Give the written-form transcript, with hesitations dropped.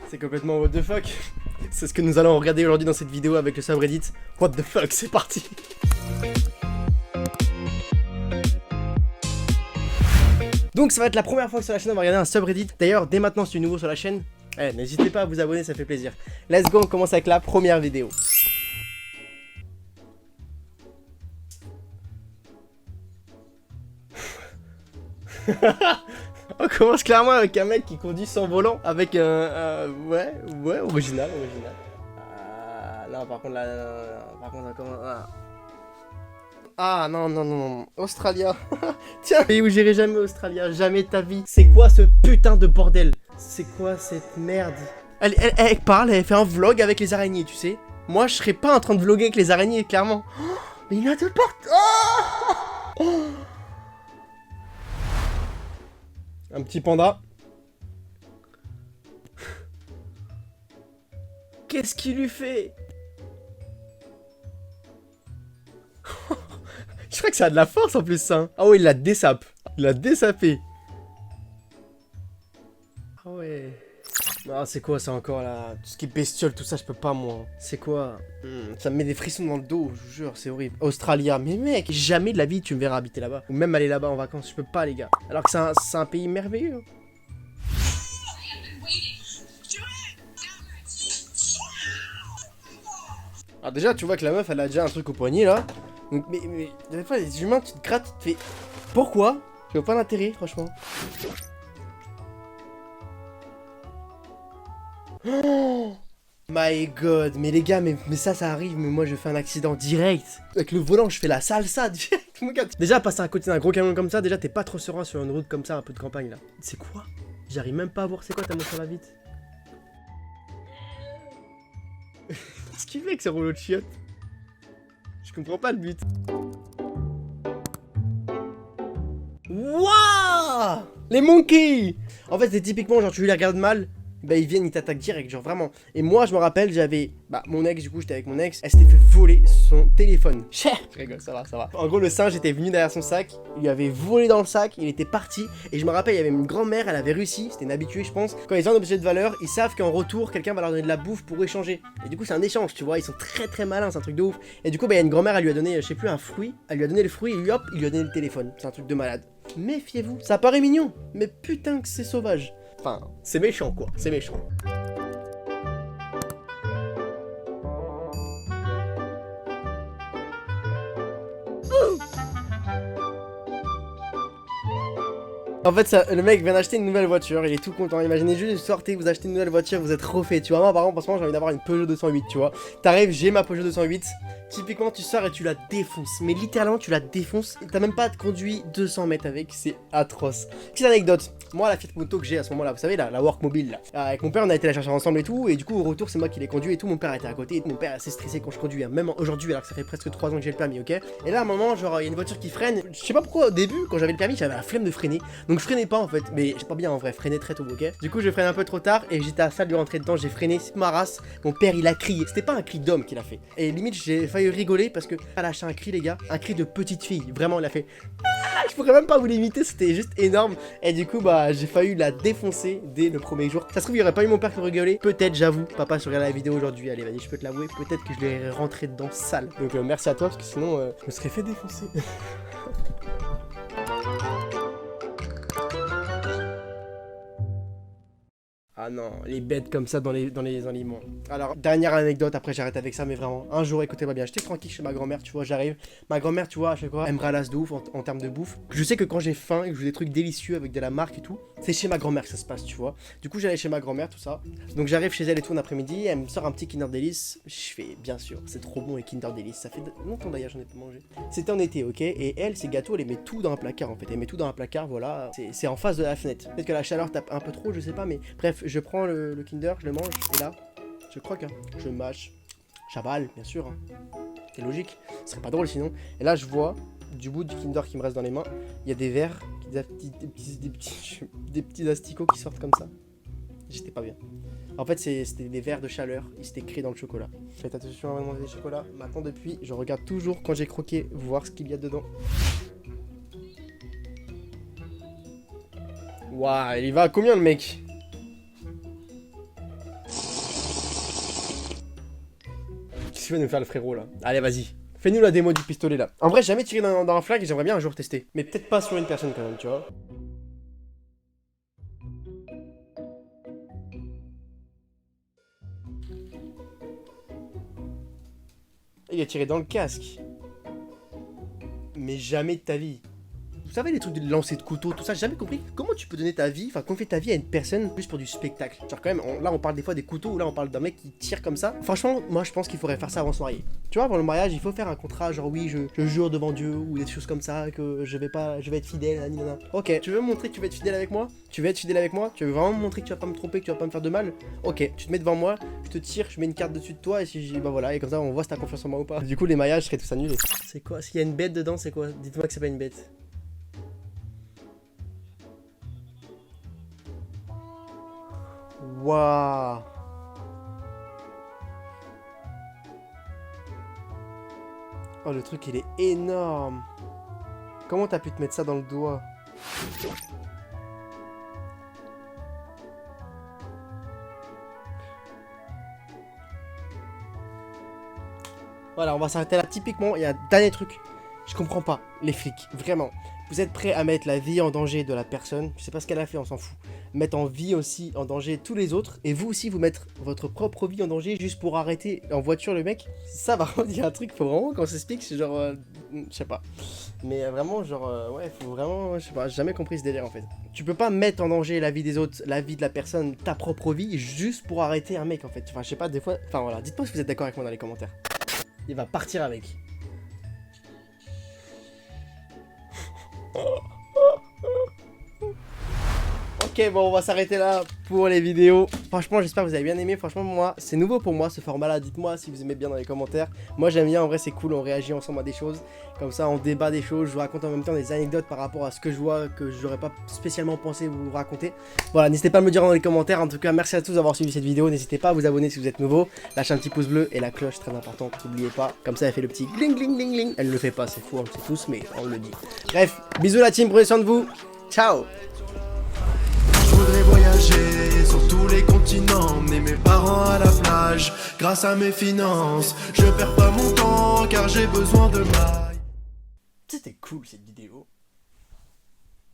C'est complètement what the fuck. C'est ce que nous allons regarder aujourd'hui dans cette vidéo avec le subreddit What the fuck, c'est parti. Donc ça va être la première fois que sur la chaîne on va regarder un subreddit. D'ailleurs dès maintenant si tu es nouveau sur la chaîne, n'hésitez pas à vous abonner, ça fait plaisir. Let's go, on commence avec la première vidéo. On commence clairement avec un mec qui conduit sans volant, avec un... ouais, original. Non, par contre, là... par contre, Ah, non. Australia. Tiens, pays où j'irai jamais, Australia. Jamais de ta vie. C'est quoi ce putain de bordel? C'est quoi cette merde? Elle parle, elle fait un vlog avec les araignées, tu sais. Moi, je serais pas en train de vlogger avec les araignées, clairement. Oh, mais il y en a toutes partout. Oh. Un petit panda. Qu'est-ce qu'il lui fait? Je crois que ça a de la force en plus ça. Hein. Ah ouais, il la dessape. Il l'a dessapé. Ah ouais. Ah c'est quoi ça encore là? Tout ce qui est bestiole, tout ça, je peux pas moi. C'est quoi? Ça me met des frissons dans le dos, je vous jure, c'est horrible. Australia, mais mec, jamais de la vie tu me verras habiter là-bas. Ou même aller là-bas en vacances, je peux pas les gars. Alors que c'est un pays merveilleux. Alors déjà, tu vois que la meuf, elle a déjà un truc au poignet là. Donc, mais des fois, les humains, tu te grattes, tu te fais... Pourquoi? Je vois pas d'intérêt, franchement. Oh my god, mais les gars, mais ça arrive, mais moi je fais un accident direct. Avec le volant, je fais la salsa direct, mon gars. Déjà, passer à côté d'un gros camion comme ça, déjà, t'es pas trop serein sur une route comme ça, un peu de campagne là. C'est quoi? J'arrive même pas à voir c'est quoi tellement sur la vitre. Qu'est-ce qu'il fait avec ce rouleau de chiottes? Je comprends pas le but. Wouah! Les monkeys! En fait, c'est typiquement genre tu les regardes mal, bah ils viennent, ils t'attaquent direct, genre vraiment. Et moi, je me rappelle, j'avais... Bah, mon ex, du coup, j'étais avec mon ex, elle s'était fait voler son téléphone. Cher! Je rigole, ça va. En gros, le singe était venu derrière son sac, il lui avait volé dans le sac, il était parti. Et je me rappelle, il y avait une grand-mère, elle avait réussi, c'était une habituée, je pense. Quand ils ont un objet de valeur, ils savent qu'en retour, quelqu'un va leur donner de la bouffe pour échanger. Et du coup, c'est un échange, tu vois, ils sont très malins, c'est un truc de ouf. Et du coup, bah, il y a une grand-mère, elle lui a donné, je sais plus, un fruit. Elle lui a donné le fruit et lui, hop, il lui a donné le téléphone. C'est un truc de malade. Méfiez-vous, ça paraît mignon, mais putain que c'est sauvage. Enfin, c'est méchant quoi, c'est méchant. En fait, le mec vient d'acheter une nouvelle voiture, il est tout content. Imaginez juste, vous sortez, vous achetez une nouvelle voiture, vous êtes refait. Tu vois, moi, par exemple, j'ai envie d'avoir une Peugeot 208, tu vois. T'arrives, j'ai ma Peugeot 208. Typiquement, tu sors et tu la défonces. Mais littéralement, tu la défonces. T'as même pas conduit 200 mètres avec, c'est atroce. Petite anecdote. Moi, la Fiat Moto que j'ai à ce moment-là, vous savez, la Workmobile, là. Avec mon père, on a été la chercher ensemble et tout. Et du coup, au retour, c'est moi qui l'ai conduit et tout. Mon père était à côté. Et mon père est assez stressé quand je conduis. Hein. Même aujourd'hui, alors que ça fait presque 3 ans que j'ai le permis, ok. Et là, à un moment, genre, il y a une voiture qui freine. Je sais pas pourquoi, au début, quand j'avais le permis, j'avais la flemme de freiner. Donc, je freinais pas en fait. Mais j'ai pas bien en vrai, freiner très tôt, ok. Du coup, je freine un peu trop tard et j'étais à ça de lui rentrer dedans. J'ai freiné, c'est ma race. Mon père, il a crié. C'était pas un cri d'homme qu'il a fait. Et limite, j'ai failli rigoler parce que elle a lâché un cri, les gars. Un cri de petite fille. Vraiment, il a fait. Ah, je pourrais même pas vous l'imiter, c'était juste énorme. Et du coup, bah, j'ai failli la défoncer dès le premier jour. Ça se trouve, il y aurait pas eu mon père qui rigolait. Peut-être, j'avoue. Papa, si tu regardes la vidéo aujourd'hui, allez, vas-y, je peux te l'avouer. Peut-être que je l'ai rentré dedans sale. Donc, merci à toi parce que sinon, je me serais fait défoncer. Ah non, les bêtes comme ça dans les aliments. Alors, dernière anecdote, après j'arrête avec ça, mais vraiment, un jour, écoutez-moi bien, j'étais tranquille chez ma grand-mère, tu vois, j'arrive. Ma grand-mère, tu vois, à chaque fois, elle me ralasse de ouf en termes de bouffe. Je sais que quand j'ai faim et que je veux des trucs délicieux avec de la marque et tout, c'est chez ma grand-mère que ça se passe, tu vois. Du coup, j'allais chez ma grand-mère, tout ça. Donc j'arrive chez elle et tout en après-midi, elle me sort un petit Kinder Delice. Je fais, bien sûr, c'est trop bon les Kinder Delice, ça fait longtemps d'ailleurs, j'en ai pas mangé. C'était en été, ok, et elle, ses gâteaux, elle les met tout dans un placard en fait. Elle met tout dans un placard, voilà, c'est en face de la fenêtre. Peut-être que la chaleur tape un peu trop, je sais pas, mais bref, je prends le Kinder, je le mange, et là, je croque, hein, je mâche, j'avale, bien sûr, hein. C'est logique, ce serait pas drôle sinon. Et là, je vois, du bout du Kinder qui me reste dans les mains, il y a des verres, des petits asticots qui sortent comme ça. J'étais pas bien. En fait, c'était des verres de chaleur, ils s'étaient créés dans le chocolat. Faites attention à manger des chocolats. Maintenant, depuis, je regarde toujours quand j'ai croqué, voir ce qu'il y a dedans. Waouh, il y va à combien le mec? tu vas nous faire le frérot là? Allez, vas-y. Fais-nous la démo du pistolet là. En vrai, j'ai jamais tiré dans un flingue et j'aimerais bien un jour tester. Mais peut-être pas sur une personne quand même, tu vois. Il a tiré dans le casque. Mais jamais de ta vie. Vous savez les trucs de lancer de couteau, tout ça, j'ai jamais compris comment tu peux donner ta vie, enfin confier ta vie à une personne juste pour du spectacle. Genre quand même, là on parle des fois des couteaux, là on parle d'un mec qui tire comme ça. Franchement, moi je pense qu'il faudrait faire ça avant de se marier. Tu vois, avant le mariage, il faut faire un contrat, genre oui, je jure devant Dieu, ou des choses comme ça, que je vais être fidèle, nanana. Ok, tu veux me montrer que tu vas être fidèle avec moi? Tu veux être fidèle avec moi? Tu veux vraiment me montrer que tu vas pas me tromper, que tu vas pas me faire de mal? Ok, tu te mets devant moi, je te tire, je mets une carte dessus de toi, et si bah voilà, et comme ça on voit si t'as confiance en moi ou pas. Du coup, les mariages seraient tous annulés. C'est quoi? S'il y a une bête dedans, c'est quoi? Dites-moi que c'est pas une bête. Waouh. Oh, le truc, il est énorme. Comment t'as pu te mettre ça dans le doigt? Voilà, on va s'arrêter là. Typiquement, il y a un dernier truc. Je comprends pas, les flics, vraiment. Vous êtes prêts à mettre la vie en danger de la personne, je sais pas ce qu'elle a fait, on s'en fout. Mettre en vie aussi en danger tous les autres, et vous aussi vous mettre votre propre vie en danger juste pour arrêter en voiture le mec. Ça va il y a un truc, faut vraiment qu'on s'explique, c'est genre, je sais pas. Mais vraiment, genre, ouais, faut vraiment, je sais pas, j'ai jamais compris ce délire en fait. Tu peux pas mettre en danger la vie des autres, la vie de la personne, ta propre vie, juste pour arrêter un mec en fait. Enfin, je sais pas, des fois, enfin voilà, dites-moi si vous êtes d'accord avec moi dans les commentaires. Il va partir avec. Ok, bon, on va s'arrêter là pour les vidéos. Franchement, j'espère que vous avez bien aimé. Franchement, moi, c'est nouveau pour moi ce format-là. Dites-moi si vous aimez bien dans les commentaires. Moi, j'aime bien. En vrai, c'est cool. On réagit ensemble à des choses. Comme ça, on débat des choses. Je vous raconte en même temps des anecdotes par rapport à ce que je vois que je n'aurais pas spécialement pensé vous raconter. Voilà, n'hésitez pas à me le dire dans les commentaires. En tout cas, merci à tous d'avoir suivi cette vidéo. N'hésitez pas à vous abonner si vous êtes nouveau. Lâchez un petit pouce bleu et la cloche, très importante. N'oubliez pas. Comme ça, elle fait le petit gling gling gling gling. Elle ne le fait pas, c'est fou, on le sait tous, mais on le dit. Bref, bisous la team. Prenez soin de vous. Ciao. Je voudrais voyager sur tous les continents, emmener mes parents à la plage. Grâce à mes finances, je perds pas mon temps car j'ai besoin de mailles. C'était cool cette vidéo.